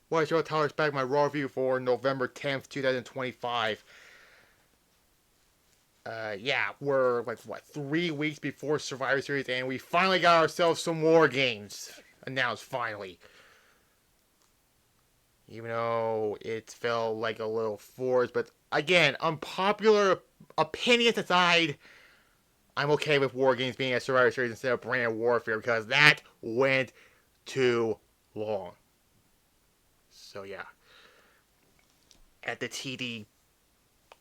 Well, I show Tyler's back my Raw review for November 10th, 2025. Yeah, we're like, what, 3 weeks before Survivor Series, and we finally got ourselves some War Games announced, finally. Even though it felt like a little forced, but again, unpopular opinions aside, I'm okay with War Games being a Survivor Series instead of Brand Warfare because that went too long. So, yeah. At the TD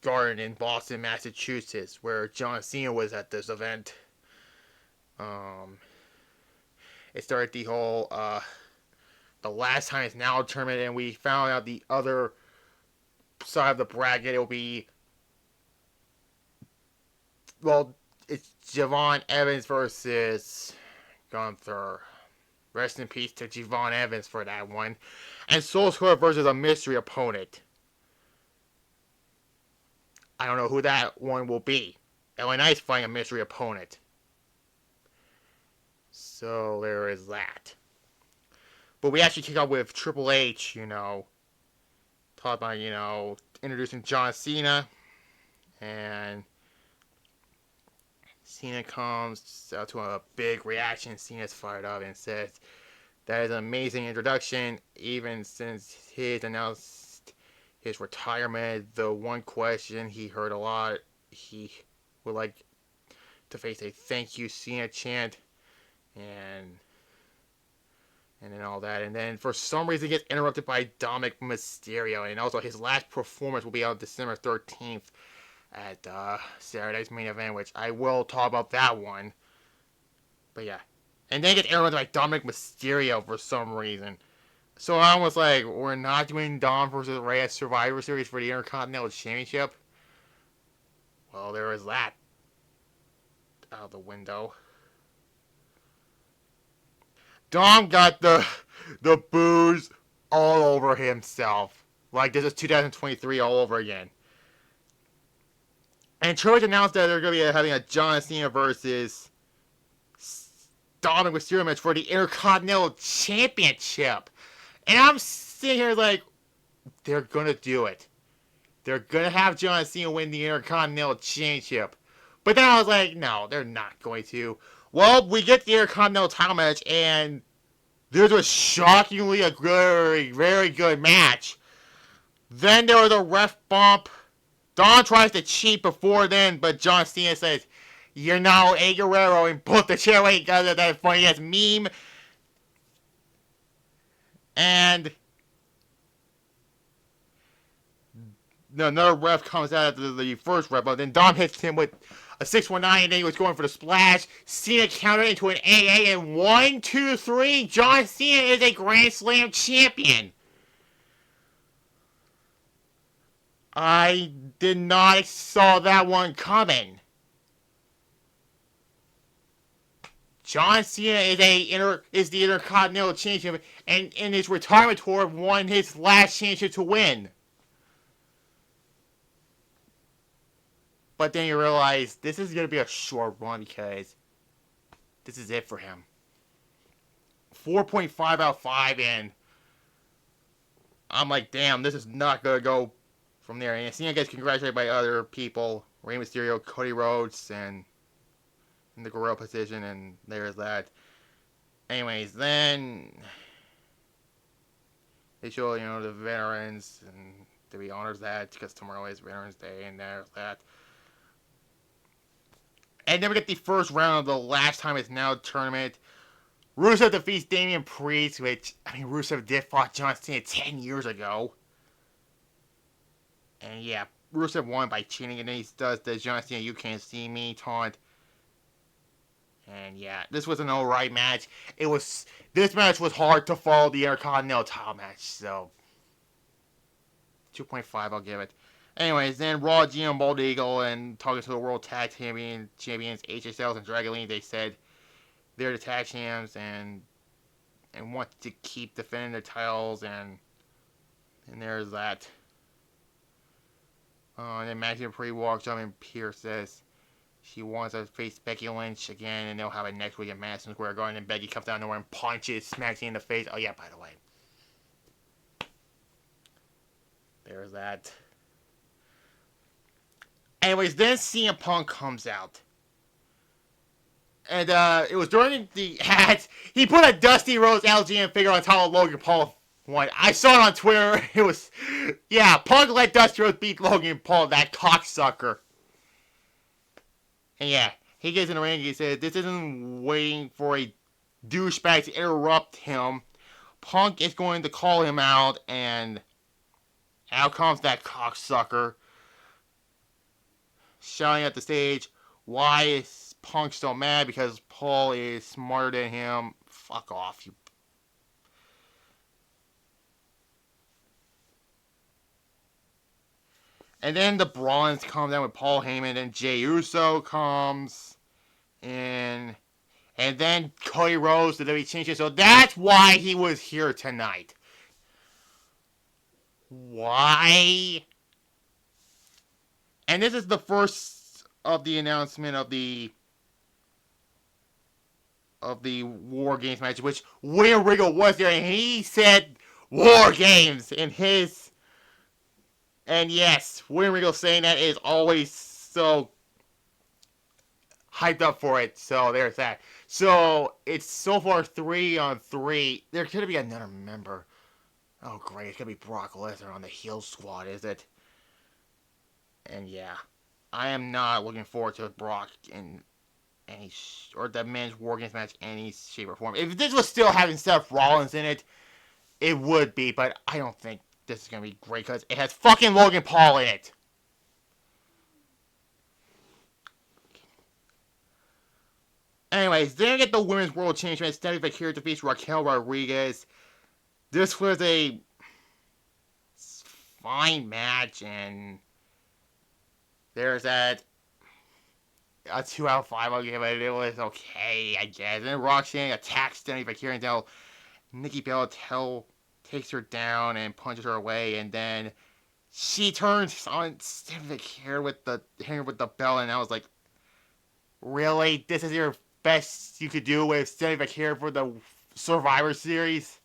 Garden in Boston, Massachusetts, where John Cena was at this event. Um, it started the last time it's now a tournament, and we found out the other side of the bracket. It'll be, well, it's Javon Evans versus Gunther. Rest in peace to Javon Evans for that one. And Soul Squad versus a mystery opponent. I don't know who that one will be. LA Knight's fighting a mystery opponent. So there is that. But we actually kick off with Triple H, talk about, introducing John Cena. And Cena comes out to a big reaction. Cena's fired up and says, that is an amazing introduction. Even since he announced his retirement, the one question he heard a lot, he would like to face a thank you Cena chant. And then all that. And then for some reason he gets interrupted by Dominic Mysterio. And also his last performance will be on December 13th at Saturday's main event, which I will talk about that one. But yeah. And then he gets interrupted by Dominic Mysterio for some reason. So I was like, we're not doing Dom versus Rey at Survivor Series for the Intercontinental Championship? Well, there is that out the window. Dom got the booze all over himself. Like this is 2023 all over again. And Triple H announced that they're going to be having a John Cena versus Dominic Mysterio match for the Intercontinental Championship. And I'm sitting here like, they're going to do it. They're going to have John Cena win the Intercontinental Championship. But then I was like, no, they're not going to. Well, we get the Intercontinental title match, and there's a shockingly a very, very good match. Then there was a ref bump. Don tries to cheat before then, but John Cena says, you're now a Guerrero, and put the chair away because of that funny ass meme. And another ref comes out after the first ref, but then Dom hits him with a 619, and then he was going for the splash. Cena countered into an AA, and 1, 2, 3. John Cena is a Grand Slam champion. I did not saw that one coming. John Cena is the Intercontinental Champion, and in his retirement tour won his last championship to win. But then you realize this is going to be a short run because this is it for him. 4.5 out of 5, and I'm like, damn, this is not going to go from there. And Cena gets congratulated by other people, Rey Mysterio, Cody Rhodes, and in the gorilla position, and there's that. Anyways, then they show, the veterans, and he honors that because tomorrow is Veterans Day, and there's that. And then we get the first round of the last time it's now tournament. Rusev defeats Damian Priest, which, Rusev did fight John Cena 10 years ago. And yeah, Rusev won by cheating, and then he does the John Cena "You Can't See Me" taunt. And yeah, this was an alright match. This match was hard to follow the Intercontinental title match, so 2.5 I'll give it. Anyways, then Raw, GM, Bald Eagle, and talking to the World Tag Champions AJ Styles and Dragon Lee, they said they're the tag champs and want to keep defending their titles, and there's that. And then Matthew Dupree walks up and Pierce says she wants to face Becky Lynch again, and they'll have it next week at Madison Square Garden. And Becky comes down nowhere and punches, smacks her in the face. Oh yeah, by the way, there's that. Anyways, then CM Punk comes out. And it was during the ads. He put a Dusty Rhodes LGN figure on top of Logan Paul one. I saw it on Twitter. It was, yeah, Punk let Dusty Rhodes beat Logan Paul, that cocksucker. And yeah, he gets in the ring and he said, this isn't waiting for a douchebag to interrupt him. Punk is going to call him out, and out comes that cocksucker, shouting at the stage, why is Punk so mad? Because Paul is smarter than him. Fuck off, you. And then the Brawns come down with Paul Heyman, and Jey Uso comes in. And then Cody Rhodes, the WWE Champion. So that's why he was here tonight. Why? And this is the first of the announcement of the War Games match, which William Regal was there, and he said War Games in his. And yes, William Regal saying that is always so hyped up for it. So there's that. So it's so far 3-on-3. There could be another member. Oh great, it's gonna be Brock Lesnar on the heel squad, is it? And yeah, I am not looking forward to Brock in any or the men's War Games match in any shape or form. If this was still having Seth Rollins in it, it would be, but I don't think this is gonna be great because it has fucking Logan Paul in it. Anyways, then we get the Women's World Championship. Stephanie Bakir defeats Raquel Rodriguez. This was a fine match, and there's that. A 2 out of 5 I'll give it. It was okay, I guess. And then Roxanne attacks Stephanie Bakir until Nikki Bella takes her down and punches her away, and then she turns on Stephanie Bakir with the bell, and I was like, really? This is your best you could do with Stephanie Bakir for the Survivor Series?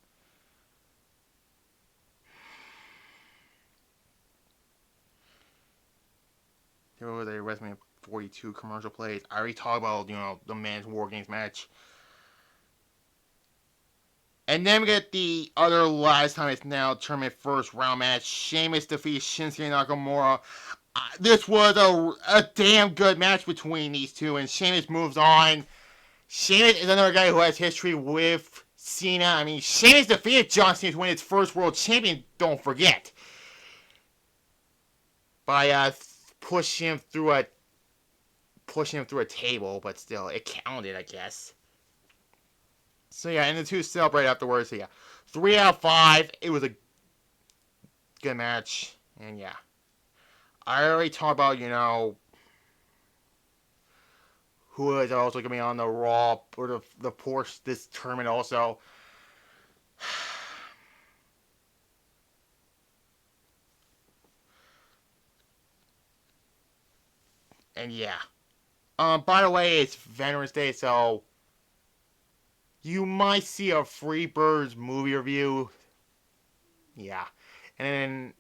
There was a WrestleMania 42 commercial plays. I already talked about, the men's War Games match. And then we get the other last time it's now tournament first round match. Sheamus defeats Shinsuke Nakamura. This was a damn good match between these two, and Sheamus moves on. Sheamus is another guy who has history with Cena. I mean, Sheamus defeated John Cena to win his first world champion, don't forget. By pushing him through a table, but still, it counted, I guess. So yeah, and the two celebrate afterwards. So yeah, 3 out of 5. It was a good match, and yeah, I already talked about who is also gonna be on the Raw or the Porsche this tournament also. And yeah, by the way, it's Veterans Day, so you might see a Freebirds movie review. Yeah. And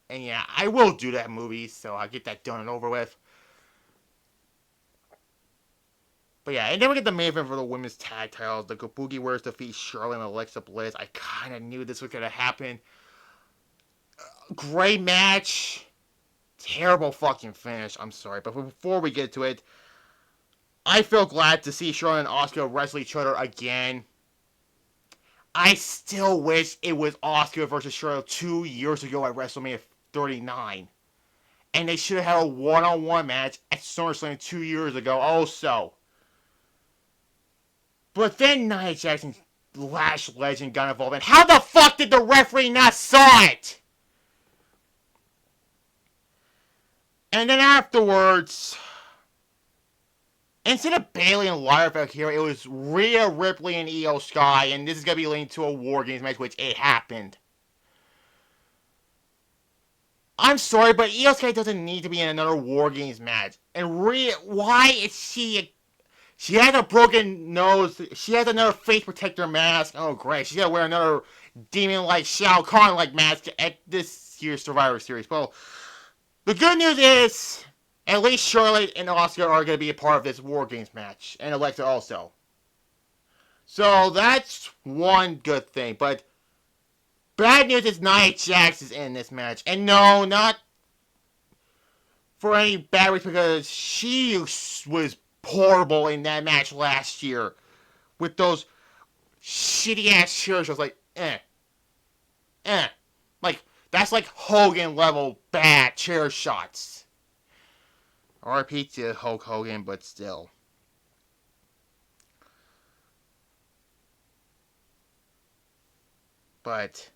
yeah, I will do that movie, so I'll get that done and over with. But yeah, and then we get the main event for the women's tag titles. The Kabuki Warriors defeat Charlotte and Alexa Bliss. I kind of knew this was going to happen. Great match. Terrible fucking finish. I'm sorry. But before we get to it, I feel glad to see Charlotte and Asuka wrestle each other again. I still wish it was Asuka versus Charlotte 2 years ago at WrestleMania 39. And they should have had a one-on-one match at SummerSlam 2 years ago also. But then Nia Jackson's Lash Legend got involved. And how the fuck did the referee not saw it? And then afterwards, instead of Bayley and Lyra back here, it was Rhea Ripley and Io Sky. And this is going to be leading to a War Games match, which it happened. I'm sorry, but Io Sky doesn't need to be in another War Games match. And Rhea, why is she... She has a broken nose. She has another face protector mask. Oh, great. She's got to wear another demon-like, Shao Kahn-like mask at this this year's Survivor Series. Well, the good news is, at least Charlotte and Asuka are going to be a part of this War Games match, and Alexa also. So that's one good thing. But bad news is Nia Jax is in this match. And no, not for any bad reason, because she was horrible in that match last year. With those shitty ass chairs. I was like, Like, that's like Hogan level bad chair shots. RP to Hulk Hogan, but still. But,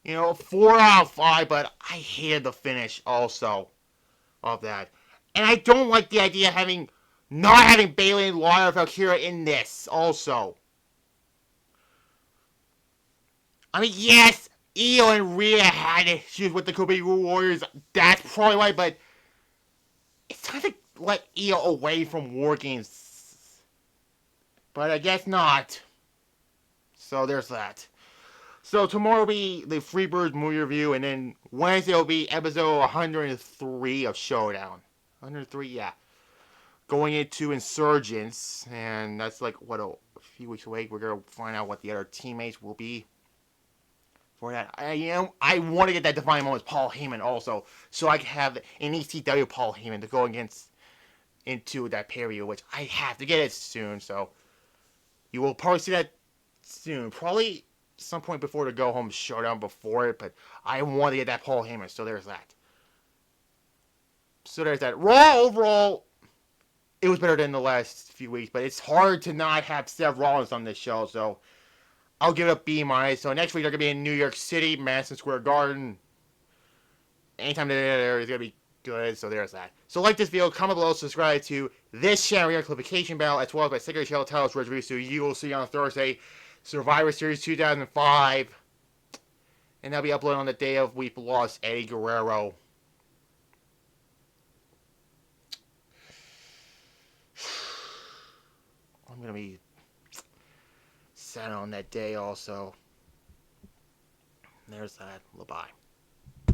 4 out of 5, but I hated the finish also of that. And I don't like the idea of not having Bayley and Lana Valkyria in this also. I mean, yes, Io and Rhea had issues with the Kobe Warriors. That's probably why, but it's time to let Io away from War Games. But I guess not. So there's that. So tomorrow will be the Freebirds movie review, and then Wednesday will be episode 103 of Showdown. 103, yeah. Going into Insurgents, and that's like, a few weeks away. We're going to find out what the other teammates will be for that. I want to get that defining moment with Paul Heyman also, so I can have an ECW Paul Heyman to go into that pay-per-view, which I have to get it soon, so you will probably see that soon. Probably some point before the Go Home Showdown before it, but I want to get that Paul Heyman, so there's that. Raw, overall, it was better than the last few weeks, but it's hard to not have Seth Rollins on this show, so I'll give it a B-. So next week they're going to be in New York City, Madison Square Garden. Anytime they're there, it's going to be good, so there's that. So like this video, comment below, subscribe to this channel, your notification bell, as well as my secret channel titles, which reviews, so you will see on Thursday, Survivor Series 2005. And that'll be uploaded on the day of we've lost Eddie Guerrero. I'm going to be sad on that day also. There's that. Bye-bye.